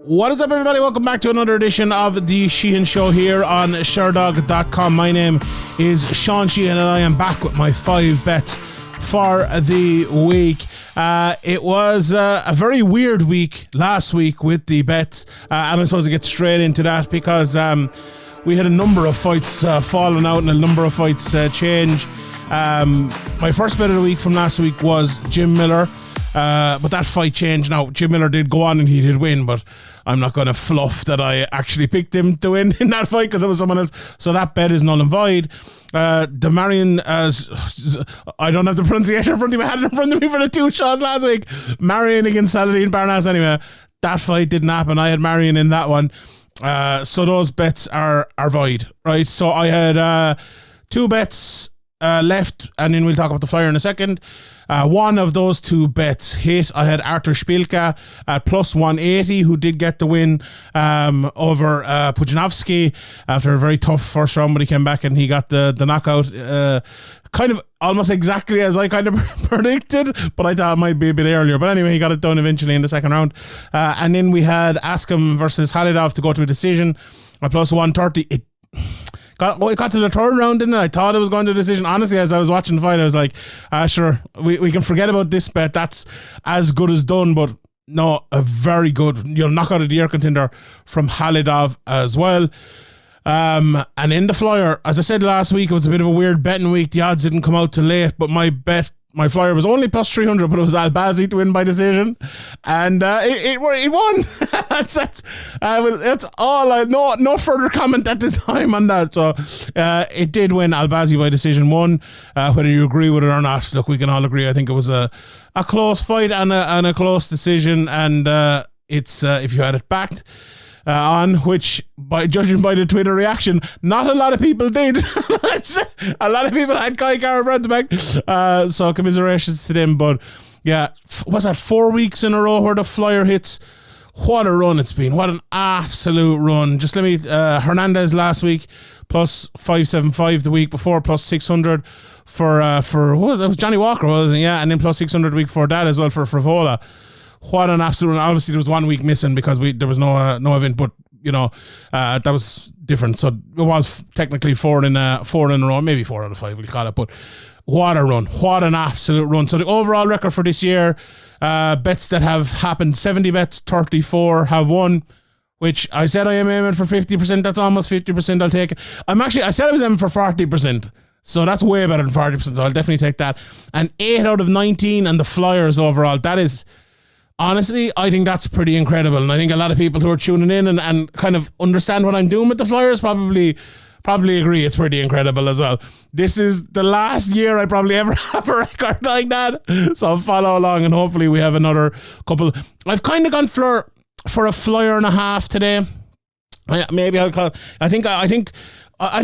What is up, everybody? Welcome back to another edition of the Sheehan Show here on Sherdog.com. My name is Sean Sheehan and I am back with my 5 bets for the week. It was a very weird week last week with the bets, and I'm supposed to get straight into that because we had a number of fights falling out and a number of fights change. My first bet of the week from last week was Jim Miller, but that fight changed now. Jim Miller did go on and he did win, but I'm not going to fluff that I actually picked him to win in that fight because it was someone else. So that bet is null and void. Marion, I don't have the pronunciation in front of me. I had it in front of me for the 2 shows last week. Marion against Saladin Barnas. Anyway, that fight didn't happen. I had Marion in that one. So those bets are void, right? So I had 2 bets left, and then we'll talk about the Flier in a second. One of those 2 bets hit. I had Artur Szpilka at plus 180, who did get the win over Pudzianowski after a very tough first round, but he came back and he got the knockout kind of almost exactly as I kind of predicted, but I thought it might be a bit earlier. But anyway, he got it done eventually in the second round. And then we had Askham versus Khaybulaev to go to a decision at plus 130. It got to the third round, didn't it? I thought it was going to a decision. Honestly, as I was watching the fight, I was like, sure, we can forget about this bet. That's as good as done, but no, a very good, knockout of the year contender from Khaybulaev as well. And in the Flier, as I said last week, it was a bit of a weird betting week. The odds didn't come out till late, but my Flier was only plus 300, but it was Albazi to win by decision, and it won. That's all. No further comment at this time on that. So it did win. Albazi by decision won. Whether you agree with it or not, look, we can all agree. I think it was a close fight and a close decision, and it's if you had it backed on, which, by judging by the Twitter reaction, not a lot of people did. A lot of people had Kai Kara front back, so commiserations to them. But yeah, was that 4 weeks in a row where the Flier hits? What a run it's been. What an absolute run. Just let me Hernandez last week plus 575, the week before plus 600 for what was it? It was Johnny Walker, wasn't it? Yeah, and then plus 600 the week before that as well for Frivola. What an absolute run. Obviously there was 1 week missing because there was no event, but that was different. So it was technically 4 in a row, maybe 4 out of 5 we'll call it. But what a run. What an absolute run. So the overall record for this year, bets that have happened, 70 bets, 34 have won, which I said I am aiming for 50%. That's almost 50%. I'll take it. I said I was aiming for 40%. So that's way better than 40%. So I'll definitely take that. And 8 out of 19 and the Flyers overall. That is, honestly, I think that's pretty incredible. And I think a lot of people who are tuning in and kind of understand what I'm doing with the Flyers probably agree it's pretty incredible as well. This is the last year I probably ever have a record like that. So follow along and hopefully we have another couple. I've kind of gone for a Flier and a half today. Maybe I'll call, I don't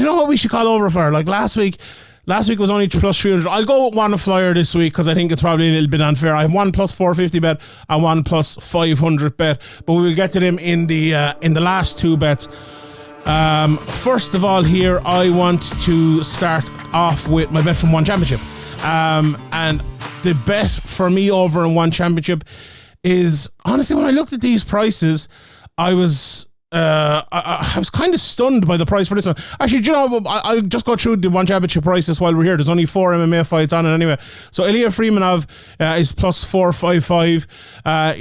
know what we should call over for. Like last week was only plus 300. I'll go with one Flier this week because I think it's probably a little bit unfair. I have 1 plus 450 bet and 1 plus 500 bet, but we will get to them in the last 2 bets. First of all, here I want to start off with my bet from One Championship, and the bet for me over in One Championship is, honestly, when I looked at these prices, I was kind of stunned by the price for this one. Actually, I'll just go through the One Championship prices while we're here. There's only 4 MMA fights on it anyway. So Ilya Freemanov is plus 455.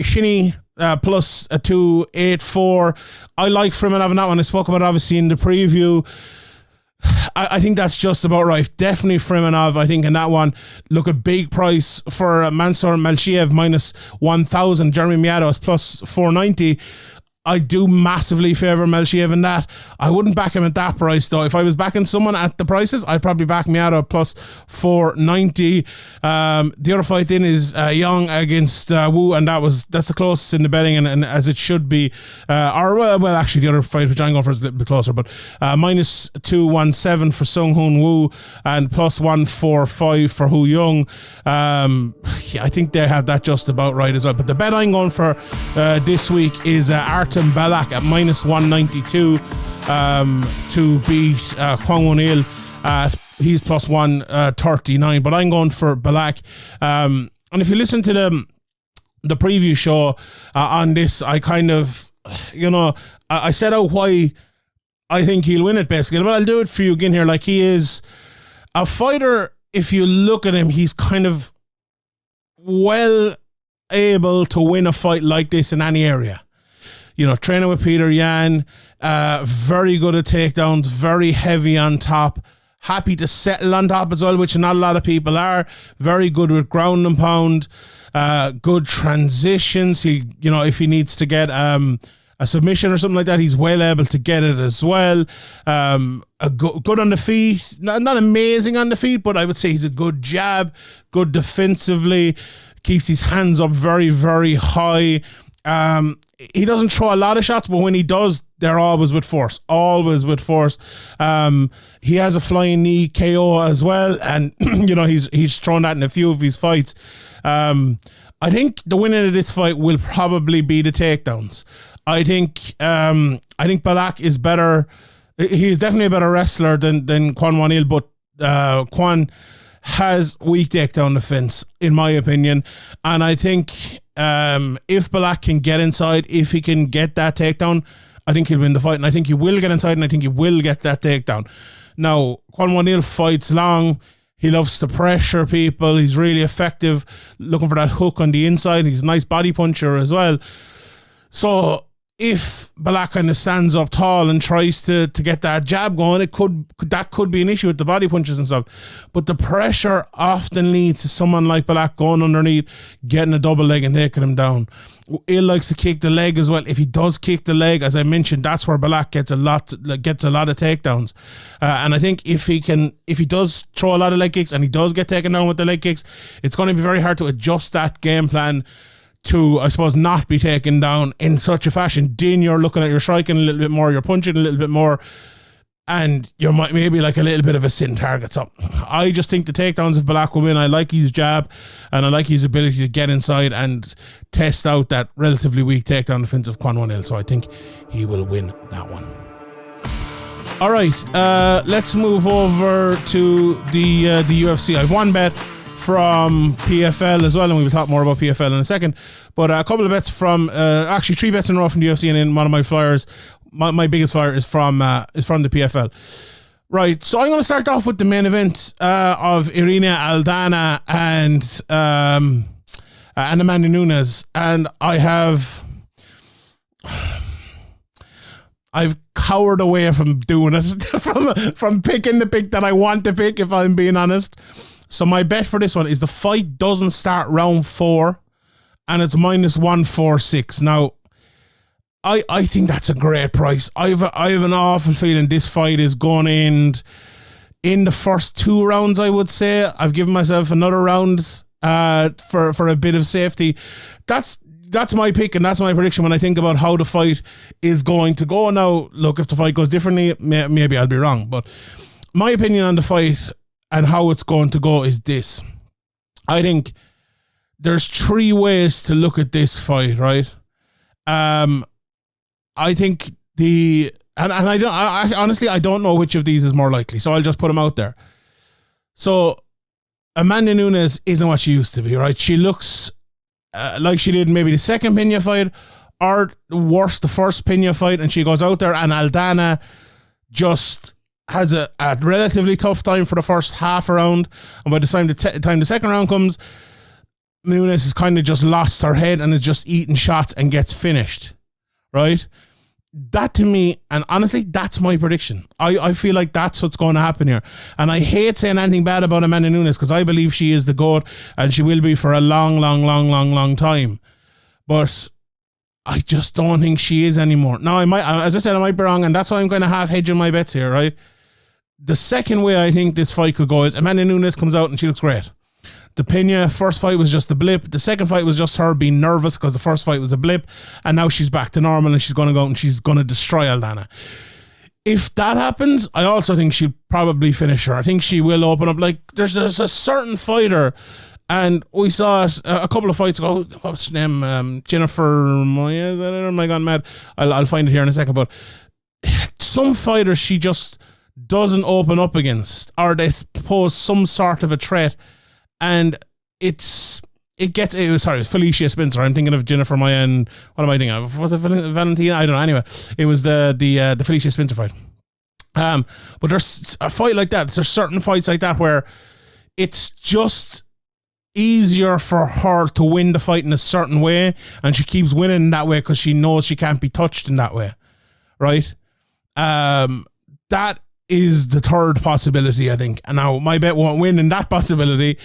Shinny plus 284. I like Freemanov in that one. I spoke about it obviously in the preview. I think that's just about right. Definitely Freemanov, I think, in that one. Look, a big price for Mansour Malshiev minus 1,000. Jeremy Miato is plus 490. I do massively favour Melchiev in that. I wouldn't back him at that price though. If I was backing someone at the prices, I'd probably back Miato plus 490. The other fight then is Young against Wu, and that's the closest in the betting, and as it should be. Actually the other fight which I'm going for is a little bit closer, but minus 217 for Sung Hoon Wu and plus 145 for Hu Young. I think they have that just about right as well. But the bet I'm going for this week is Artem Belakh at minus 192 to beat Kwon. He's plus 139, but I'm going for Belakh. And if you listen to the preview show on this, I kind of, I set out why I think he'll win it basically, but I'll do it for you again here. Like, he is a fighter. If you look at him, he's kind of well able to win a fight like this in any area. Training with Peter Yan, very good at takedowns, very heavy on top, happy to settle on top as well, which not a lot of people are. Very good with ground and pound, good transitions. If he needs to get a submission or something like that, he's well able to get it as well. Good on the feet, not amazing on the feet, but I would say he's a good jab, good defensively, keeps his hands up very, very high. He doesn't throw a lot of shots, but when he does, they're always with force. He has a flying knee KO as well, and he's thrown that in a few of his fights. I think the winner of this fight will probably be the takedowns. I think Belakh is better. He's definitely a better wrestler than Kwon Wanil, but Kwon has weak takedown defense, in my opinion. And I think if Belakh can get inside, if he can get that takedown, I think he'll win the fight. And I think he will get inside, and I think he will get that takedown. Now, Kwon Wanil fights long. He loves to pressure people. He's really effective, looking for that hook on the inside. He's a nice body puncher as well. So if Belakh kind of stands up tall and tries to get that jab going, that could be an issue with the body punches and stuff. But the pressure often leads to someone like Belakh going underneath, getting a double leg and taking him down. He likes to kick the leg as well. If he does kick the leg, as I mentioned, that's where Belakh gets a lot of takedowns. And I think if he does throw a lot of leg kicks and he does get taken down with the leg kicks, it's going to be very hard to adjust that game plan to, I suppose, not be taken down in such a fashion. Then you're looking at your striking a little bit more, you're punching a little bit more, and you're maybe like a little bit of a sitting target. So I just think the takedowns of Belakh will win. I like his jab, and I like his ability to get inside and test out that relatively weak takedown defense of Kwon Wanil. So I think he will win that one. All right, let's move over to the UFC. I've one bet from PFL as well, and we will talk more about PFL in a second, but a couple of bets from actually 3 bets in a row from the UFC, and then one of my flyers, my biggest flyer is from the PFL. Right, so I'm going to start off with the main event of Irene, Aldana and Amanda Nunes, and I've cowered away from doing it, from picking the pick that I want to pick, if I'm being honest. So my bet for this one is the fight doesn't start round 4, and it's -146. Now, I think that's a great price. I have an awful feeling this fight is going to end in the first 2 rounds, I would say. I've given myself another round for a bit of safety. That's my pick, and that's my prediction when I think about how the fight is going to go. Now, look, if the fight goes differently, maybe I'll be wrong, but my opinion on the fight and how it's going to go is this. I think there's 3 ways to look at this fight, right? I think I honestly, I don't know which of these is more likely, so I'll just put them out there. So Amanda Nunes isn't what she used to be, right? She looks like she did maybe the second Pena fight, or worse, the first Pena fight, and she goes out there, and Aldana just has a relatively tough time for the first half round, and by the time the second round comes, Nunes has kind of just lost her head and is just eating shots and gets finished, right? That to me, and honestly, that's my prediction. I feel like that's what's going to happen here. And I hate saying anything bad about Amanda Nunes, because I believe she is the GOAT, and she will be for a long, long, long, long, long time. But I just don't think she is anymore. Now, I might, as I said, I might be wrong, and that's why I'm going to have hedging my bets here, right? The second way I think this fight could go is Amanda Nunes comes out and she looks great. The Pena first fight was just a blip. The second fight was just her being nervous because the first fight was a blip, and now she's back to normal and she's going to go out and she's going to destroy Aldana. If that happens, I also think she'll probably finish her. I think she will open up. Like, there's a certain fighter, and we saw it a couple of fights ago. What's her name? Jennifer Moya? Is that it? Am I gone mad? I'll find it here in a second. But some fighters she just doesn't open up against, or they pose some sort of a threat. And it's it was Felicia Spencer. I'm thinking of Jennifer Maya and what am I thinking of? Was it Valentina? I don't know. Anyway, it was the Felicia Spencer fight. But there's a fight like that. There's certain fights like that where it's just easier for her to win the fight in a certain way, and she keeps winning in that way because she knows she can't be touched in that way, right? That is the third possibility, I think. And now my bet won't win in that possibility,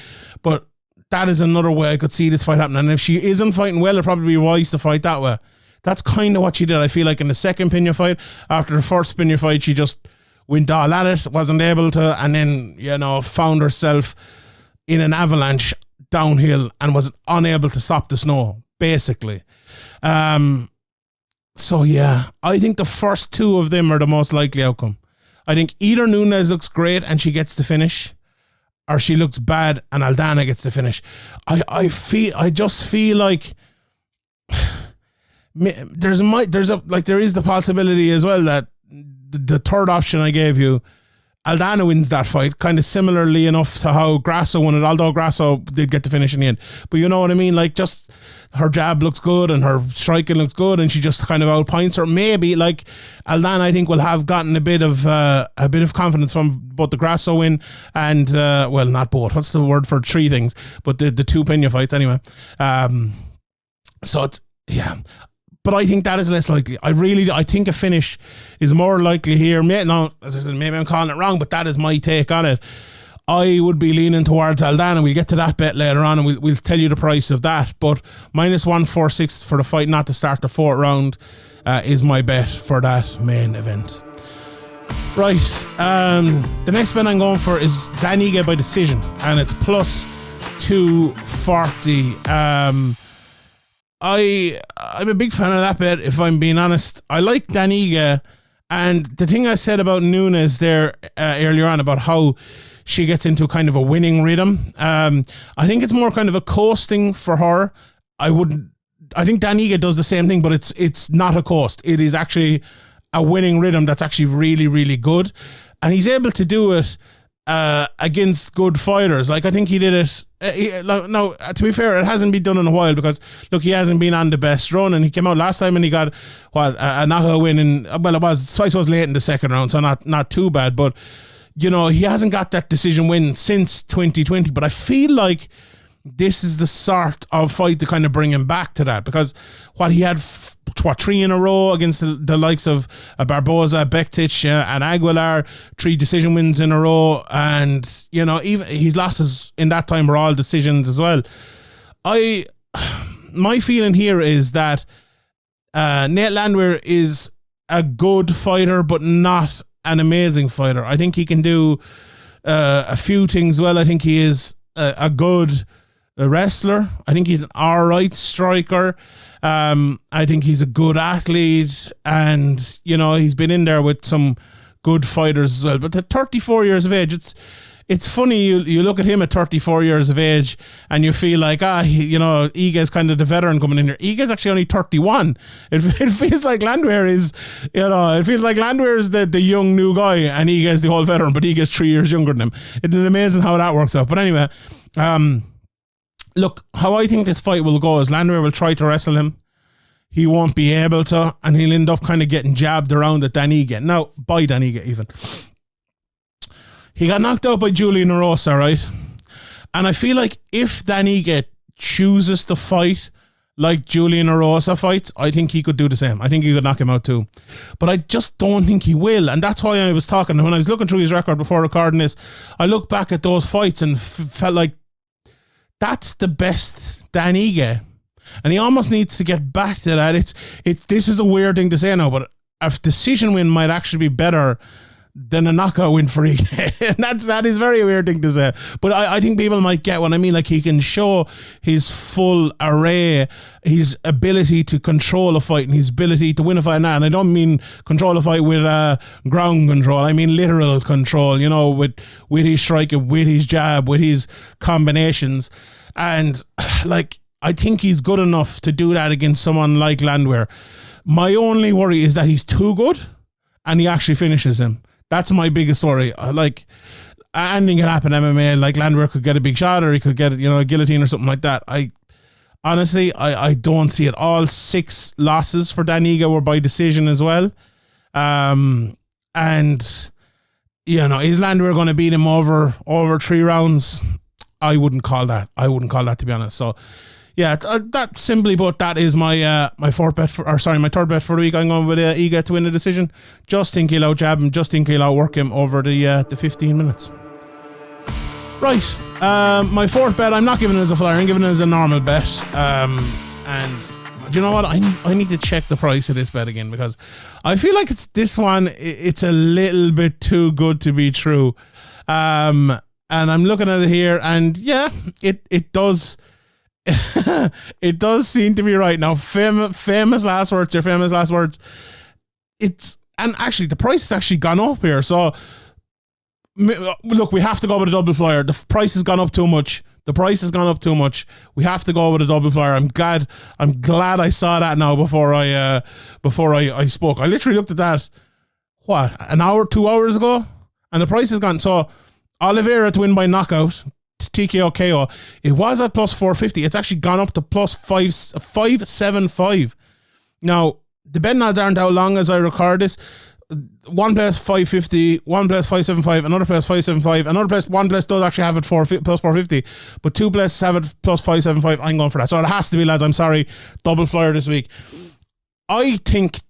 but that is another way I could see this fight happening. And if she isn't fighting well, it'd probably be wise to fight that way. That's kind of what she did. I feel like in the second Pena fight, after the first Pena fight, she just went all at it, wasn't able to, and then, found herself in an avalanche downhill and was unable to stop the snow, basically. So yeah, I think the first two of them are the most likely outcome. I think either Nunes looks great and she gets the finish, or she looks bad and Aldana gets the finish. I just feel like there is the possibility as well that the third option I gave you, Aldana wins that fight, kind of similarly enough to how Grasso won it, although Grasso did get the finish in the end. But you know what I mean? Like, just her jab looks good and her striking looks good, and she just kind of outpoints her. Maybe, like, Aldana, I think, will have gotten a bit of confidence from both the Grasso win and, well, not both. What's the word for three things? But the two Pena fights, anyway. So it's, yeah. But I think that is less likely. I think a finish is more likely here. Now, as I said, maybe I'm calling it wrong, but that is my take on it. I would be leaning towards Aldana. We'll get to that bet later on, and we'll tell you the price of that. But minus 146 for the fight not to start the fourth round is my bet for that main event. Right. The next bet I'm going for is Daniga by decision, and it's plus 240. I'm a big fan of that bet, if I'm being honest. I like Daniga, and the thing I said about Nunes there earlier on about how she gets into kind of a winning rhythm, I think it's more kind of a coasting for her. I think Daniga does the same thing, but it's not a coast. It is actually a winning rhythm that's actually really, really good, and he's able to do it against good fighters. Like, I think he did it. Now, to be fair, it hasn't been done in a while because, look, he hasn't been on the best run, and he came out last time and he got a knockout win in, well, it was late in the second round, so not too bad. But he hasn't got that decision win since 2020. But I feel like this is the sort of fight to kind of bring him back to that, because he had three in a row against the likes of Barboza, Bektic, and Aguilar, 3 decision wins in a row, and even his losses in that time were all decisions as well. My feeling here is that Nate Landwehr is a good fighter, but not an amazing fighter. I think he can do a few things well. I think he is a good wrestler. I think he's an alright striker. I think he's a good athlete, and he's been in there with some good fighters as well. But at 34 years of age, it's funny, you look at him at 34 years of age and you feel like, Iga's kind of the veteran coming in here. Iga's actually only 31. It feels like Landwehr is, it feels like Landwehr is the young new guy and Iga's the old veteran, but Iga's 3 years younger than him. It's amazing how that works out. But anyway, look, how I think this fight will go is Landwehr will try to wrestle him. He won't be able to, and he'll end up kind of getting jabbed around at Daniga. Now, by Daniga even. He got knocked out by Julian Erosa, right? And I feel like if Daniga chooses to fight like Julian Erosa fights, I think he could do the same. I think he could knock him out too. But I just don't think he will. And that's why I was talking, when I was looking through his record before recording this, I looked back at those fights and felt like that's the best Daniga. And he almost needs to get back to that. This is a weird thing to say now, but a decision win might actually be better than a knockout win for Ige. That is a very weird thing to say. But I think people might get what I mean. Like, he can show his full array, his ability to control a fight and his ability to win a fight. And I don't mean control a fight with ground control. I mean literal control, with his striking, with his jab, with his combinations. And I think he's good enough to do that against someone like Landwehr. My only worry is that he's too good and he actually finishes him. That's my biggest worry. Anything can happen in MMA. Like, Landwehr could get a big shot, or he could get, a guillotine or something like that. I honestly, I don't see it. All 6 losses for Dan Ige were by decision as well. And, you know, is Landwehr going to beat him over 3 rounds? I wouldn't call that. To be honest. So, yeah, that simply put, that is my my third bet for the week. I'm going with Ige to win the decision. Just think he'll out-jab him. Just think he'll outwork him over the 15 minutes. Right. My fourth bet, I'm not giving it as a flyer. I'm giving it as a normal bet. And do you know what? I need to check the price of this bet again, because I feel like it's a little bit too good to be true. And I'm looking at it here, and yeah, it does. It does seem to be right now. Famous last words. And actually the price has actually gone up here. So look, we have to go with a double flyer. The price has gone up too much. We have to go with a double flyer. I'm glad I saw that now before I spoke. I literally looked at that an hour, 2 hours ago, and the price has gone. So Oliveira to win by knockout, TKO KO. It was at plus 450. It's actually gone up to plus 575. Now, the betting odds aren't how long as I record this. One place 550, one place 575, another place 575, one place does actually have it plus 450, but 2 places have it plus 575. I'm going for that. So it has to be, lads. I'm sorry. Double flyer this week. I think...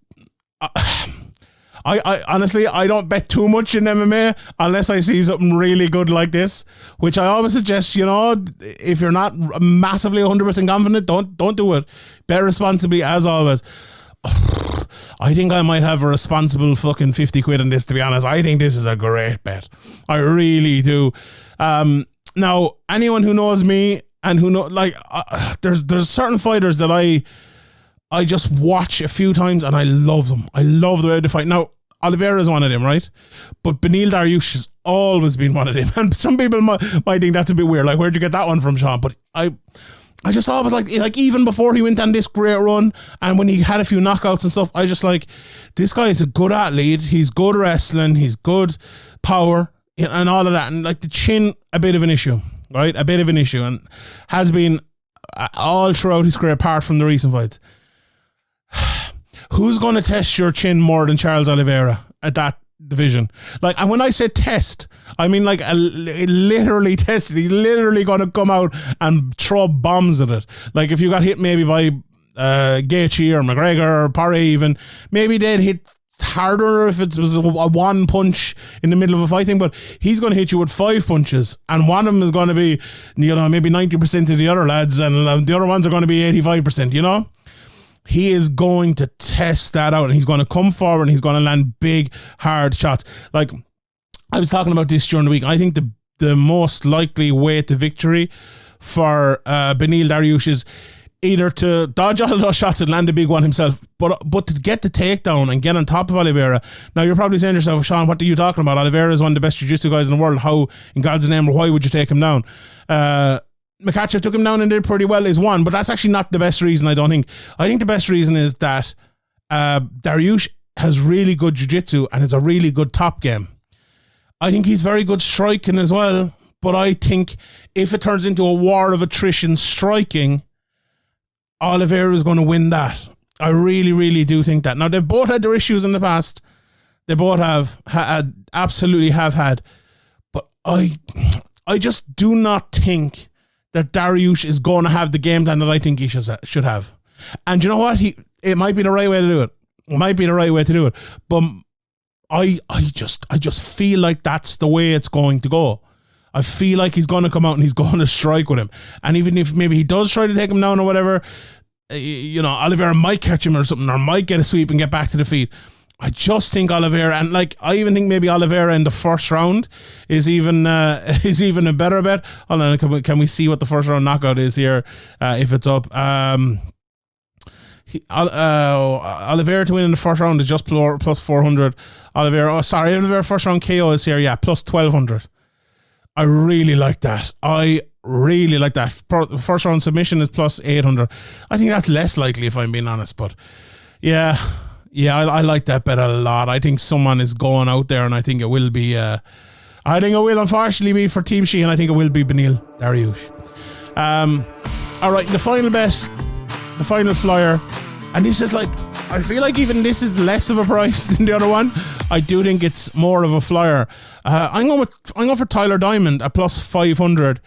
I honestly, I don't bet too much in MMA unless I see something really good like this, which I always suggest, you know, if you're not massively 100% confident, don't do it. Bet responsibly as always. I think I might have a responsible fucking 50 quid on this, to be honest. I think this is a great bet. I really do. Now, anyone who knows me and who know, like, there's certain fighters that I just watch a few times and I love them. I love the way they fight. Now, Oliveira is one of them, right? But Beneil Dariush has always been one of them. And some people might think that's a bit weird. Like, where'd you get that one from, Sean? But I just always like even before he went on this great run and when he had a few knockouts and stuff, I just like, this guy is a good athlete. He's good wrestling. He's good power and all of that. And like the chin, a bit of an issue, right? A bit of an issue, and has been all throughout his career apart from the recent fights. Who's going to test your chin more than Charles Oliveira at that division? Like, and when I say test, I mean like literally tested. He's literally going to come out and throw bombs at it. Like if you got hit maybe by Gaethje or McGregor or Poirier even, maybe they'd hit harder if it was a one punch in the middle of a fighting, but he's going to hit you with 5 punches, and one of them is going to be, you know, maybe 90% of the other lads, and the other ones are going to be 85%, you know? He is going to test that out, and he's going to come forward and he's going to land big, hard shots. Like, I was talking about this during the week. I think the most likely way to victory for Beneil Dariush is either to dodge all those shots and land a big one himself, but to get the takedown and get on top of Oliveira. Now, you're probably saying to yourself, Sean, what are you talking about? Oliveira is one of the best jiu-jitsu guys in the world. How, in God's name, or why would you take him down? Makhachev took him down and did pretty well is one, but that's actually not the best reason, I don't think. I think the best reason is that Dariush has really good jiu-jitsu and is a really good top game. I think he's very good striking as well, but I think if it turns into a war of attrition striking, Oliveira is going to win that. I really, really do think that. Now, they've both had their issues in the past. They both absolutely have had. But I just do not think that Dariush is going to have the game plan that I think he should have. And you know what? It might be the right way to do it. It might be the right way to do it. But I just feel like that's the way it's going to go. I feel like he's going to come out and he's going to strike with him. And even if maybe he does try to take him down or whatever, you know, Oliveira might catch him or something, or might get a sweep and get back to the feet. I just think Oliveira, and like I even think maybe Oliveira in the first round is even a better bet. Hold on, can we see what the first round knockout is here? If it's up, Oliveira to win in the first round is just plus 400. Oliveira first round KO is here, yeah, plus 1200. I really like that. First round submission is plus 800. I think that's less likely if I'm being honest, but yeah. Yeah, I like that bet a lot. I think someone is going out there, and I think it will be, unfortunately be for Team Sheehan, I think it will be Beneil Dariush. All right, the final bet, the final flyer, and this is like, I feel like even this is less of a price than the other one. I do think it's more of a flyer. I'm going for Tyler Diamond at plus 500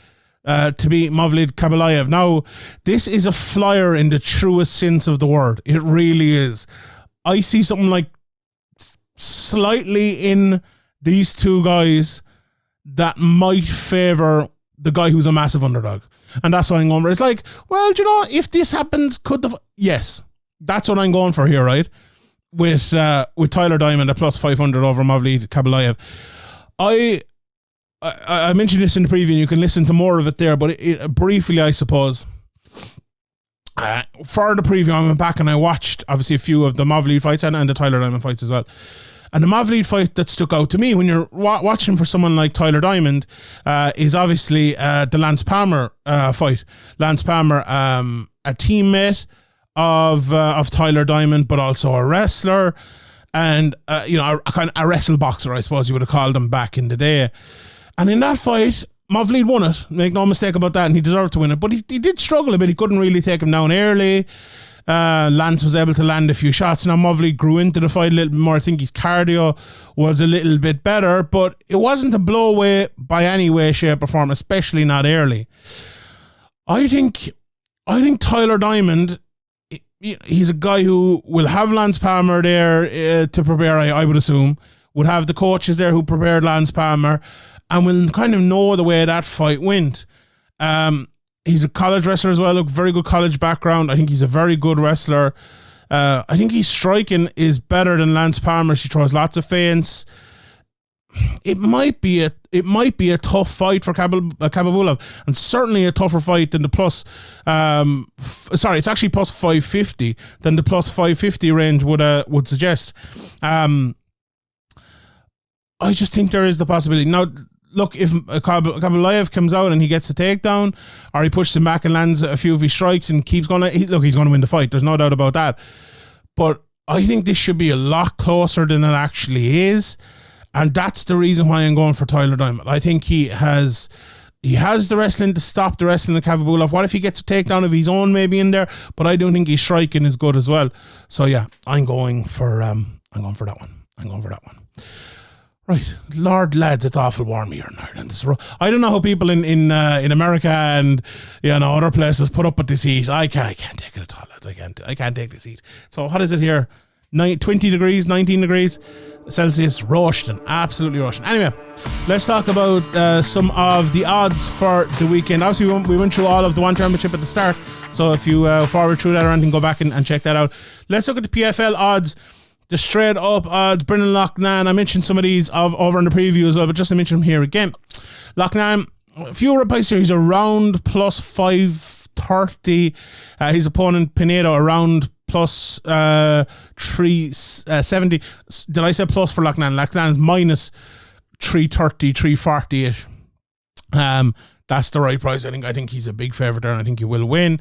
to beat Movlid Khaybulaev. Now, this is a flyer in the truest sense of the word. It really is. I see something like slightly in these two guys that might favour the guy who's a massive underdog. And that's what I'm going for. It's like, well, do you know, if this happens, yes. That's what I'm going for here, right? With Tyler Diamond at plus 500 over Movlid Khaybulaev. I mentioned this in the preview, and you can listen to more of it there, but briefly, I suppose. For the preview, I went back and I watched, obviously, a few of the Movlid fights and the Tyler Diamond fights as well. And the Movlid fight that stuck out to me when you're watching for someone like Tyler Diamond is obviously the Lance Palmer fight. Lance Palmer, a teammate of Tyler Diamond, but also a wrestler, and a kind of a wrestle boxer, I suppose you would have called him back in the day. And in that fight, Movlid won it. Make no mistake about that, and he deserved to win it. But he did struggle a bit. He couldn't really take him down early. Lance was able to land a few shots. Now Movlid grew into the fight a little bit more. I think his cardio was a little bit better, but it wasn't a blow away by any way, shape, or form, especially not early. I think Tyler Diamond, he's a guy who will have Lance Palmer there to prepare, I would assume, would have the coaches there who prepared Lance Palmer, and will kind of know the way that fight went. He's a college wrestler as well, a very good college background. I think he's a very good wrestler. I think his striking is better than Lance Palmer. She throws lots of feints. It might be a tough fight for Khaybulaev, and certainly a tougher fight than the plus. It's actually plus 550 than the plus 550 range would suggest. I just think there is the possibility. Now, look, if Khaybulaev comes out and he gets a takedown, or he pushes him back and lands a few of his strikes and keeps going, he's going to win the fight. There's no doubt about that. But I think this should be a lot closer than it actually is. And that's the reason why I'm going for Tyler Diamond. I think he has the wrestling to stop the wrestling of Khaybulaev. What if he gets a takedown of his own maybe in there? But I don't think his striking is good as well. So yeah, I'm going for that one. Right, Lord lads, it's awful warm here in Ireland. I don't know how people in America and other places put up with this heat. I can't take it at all, lads. I can't take this heat. So what is it here? 20 degrees, 19 degrees Celsius, roasting, absolutely roasting. Anyway, let's talk about some of the odds for the weekend. Obviously, we went through all of the One Championship at the start, so if you forward through that or anything, go back and check that out. Let's look at the PFL odds, the straight up odds. Brendan Loughnane, I mentioned some of these over in the preview as well, but just to mention them here again. Loughnane, a few price here, he's around plus 530. His opponent Pinedo around plus 370. Did I say plus for Loughnane? Loughnane is minus 330, 340-ish. That's the right price. I think he's a big favourite there, and I think he will win.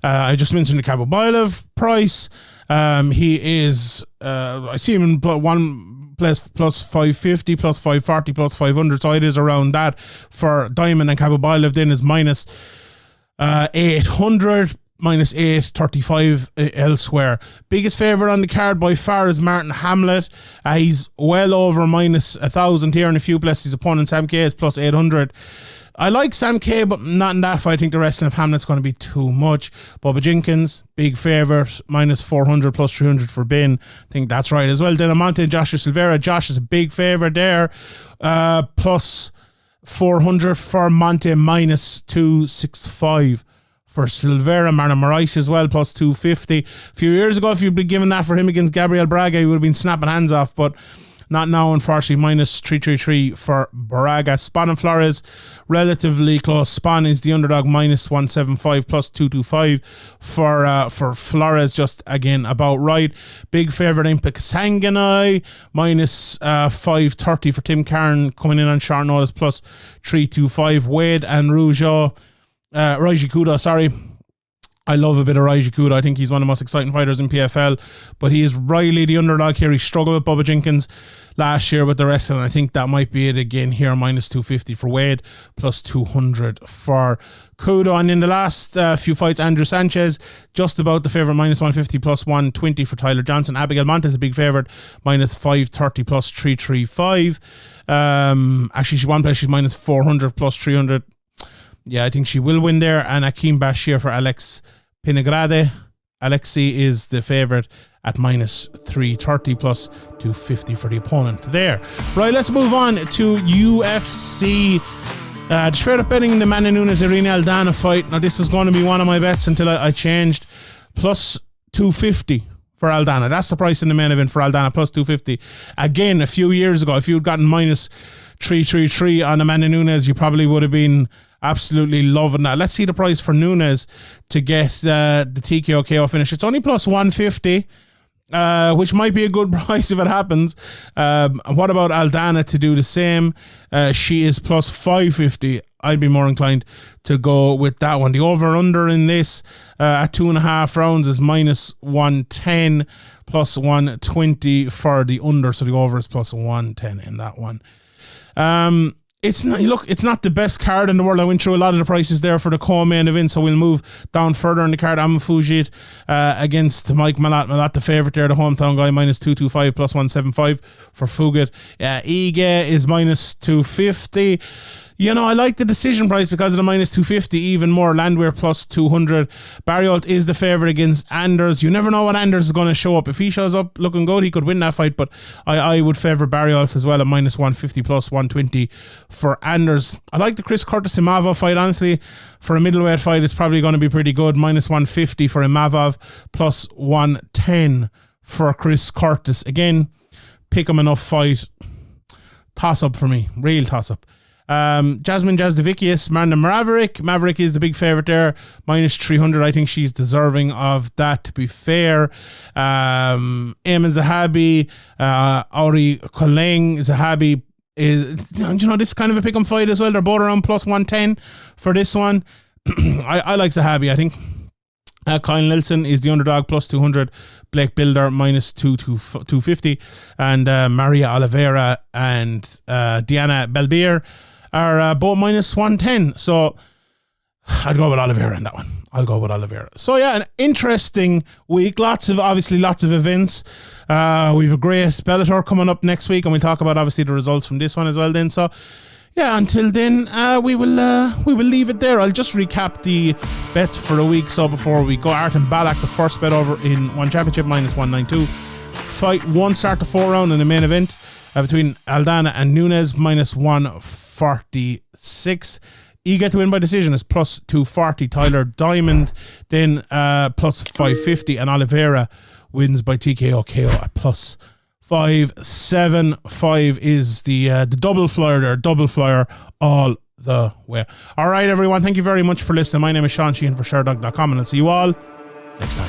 I just mentioned the Khaybulaev price. He is, I see him in one place plus 550, plus 540, plus 500. So it is around that for Diamond, and Khaybulaev then is minus 800. Minus 835 elsewhere. Biggest favourite on the card by far is Martin Hamlet. He's well over minus 1,000 here in a few places. His opponent Sam K is plus 800. I like Sam K, but not in that fight. I think the wrestling of Hamlet's going to be too much. Bubba Jenkins, big favourite, minus 400, plus 300 for Ben. I think that's right as well. Then Amante and Joshua Silveira. Josh is a big favourite there, plus 400 for Monte, minus 265. For Silveira. Marlon Moraes as well, plus 250. A few years ago, if you'd been given that for him against Gabriel Braga, he would have been snapping hands off, but not now, unfortunately. Minus 333 for Braga. Spawn and Flores, relatively close. Spawn is the underdog, minus 175, plus 225 for Flores, just again about right. Big favourite Impa Kasanganai, minus 530 for Tim Carn, coming in on short notice, plus 325. Wade and Raiji Kudo, I love a bit of Raiji Kuda. I think he's one of the most exciting fighters in PFL, but he is really the underdog here. He struggled with Bubba Jenkins last year with the wrestling. I think that might be it again here. Minus 250 for Wade, plus 200 for Kuda. And in the last few fights, Andrew Sanchez, just about the favourite, minus 150, plus 120 for Tyler Johnson. Abigail Montes, a big favourite, minus 530, plus 335. Actually, she won play. She's minus 400, plus 300. Yeah, I think she will win there. And Akeem Bashir for Alex Pinagrade. Alexi is the favourite at minus 330, plus 250 for the opponent there. Right, let's move on to UFC. Straight up betting the Amanda Nunes Irene Aldana fight. Now, this was going to be one of my bets until I changed. Plus 250 for Aldana. That's the price in the main event for Aldana, plus 250. Again, a few years ago, if you had gotten minus 333 on Amanda Nunes, you probably would have been absolutely loving that. Let's see the price for Nunes to get the TKO KO finish. It's only plus 150, which might be a good price if it happens. What about Aldana to do the same? She is plus 550. I'd be more inclined to go with that one. The over-under in this at 2.5 rounds is minus 110, plus 120 for the under. So the over is plus 110 in that one. It's not the best card in the world. I went through a lot of the prices there for the co-main event, so we'll move down further in the card. Amin Fujit against Mike Malat. Malat the favourite there, the hometown guy, minus 225, plus 175 for Fugit. Ige is minus 250. You know, I like the decision price because of the minus 250 even more. Landwehr plus 200. Barriault is the favourite against Anders. You never know what Anders is going to show up. If he shows up looking good, he could win that fight, but I would favour Barriault as well at minus 150, plus 120 for Anders. I like the Chris Curtis Imavov fight, honestly. For a middleweight fight, it's probably going to be pretty good. Minus 150 for Imavov, plus 110 for Chris Curtis. Again, pick him enough fight. Toss up for me. Real toss up. Jasmine Jazdavicius, Marna Maverick. Maverick is the big favourite there, minus 300. I think she's deserving of that, to be fair. Eamon Zahabi, Auri Koleng. Zahabi is, this is kind of a pick 'em fight as well. They're both around plus 110 for this one. I like Zahabi, I think. Kyle Nelson is the underdog, plus 200. Blake Bilder, minus 250. And Maria Oliveira and Diana Belbier are both minus 110. So I'd go with Oliveira in that one. I'll go with Oliveira. So yeah, an interesting week. Lots of events. We have a great Bellator coming up next week, and we'll talk about obviously the results from this one as well then. So yeah, until then, we will leave it there. I'll just recap the bets for the week. So before we go, Artem Belakh, the first bet over in One Championship, minus 192. Fight 1 start to 4 round in the main event between Aldana and Nunes, minus 146. You get to win by decision is plus 240. Tyler Diamond then plus 550, and Oliveira wins by TKO KO at plus 575 is the double flyer there. Double flyer all the way. All right, everyone. Thank you very much for listening. My name is Sean Sheehan for Sherdog.com, and I'll see you all next time.